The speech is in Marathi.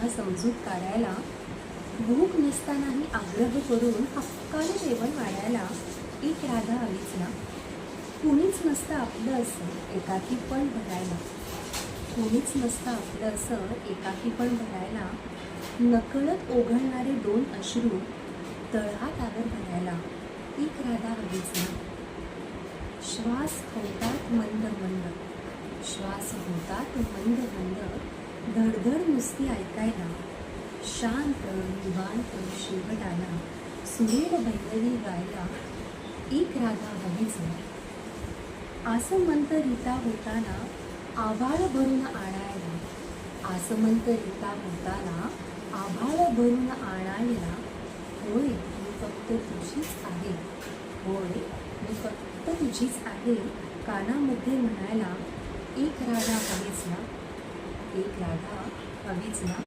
राधा समजूत काढायला, भूक नसतानाही आग्रह करून हक्काने जेवण वाढायला एक राधा हवीच ना. कुणीच नसतं आपलं असं एकाकीपण भरायला, कुणीच नसतं आपलं असं एकाकीपण भरायला, नकळत ओघळणारे दोन अश्रू तळहात आवर भरायला एक राधा हवीच ना. श्वास होतात मंद मंद, श्वास होतात मंद मंद, धडधड नुसती ऐकायला, शांत निवांत शेवटाला सुरेल भैरवी गायला एक राधा हवीच ना. आसमंत होताना आभाळ भरून आणायला, आसमंत होताना आभाळ भरून आणायला, होय मी फक्त तुझीच आहे, होय मी फक्त तुझीच आहे, कानामध्ये म्हणायला एक राधा हवीच ना, एक राधा हवीच ना.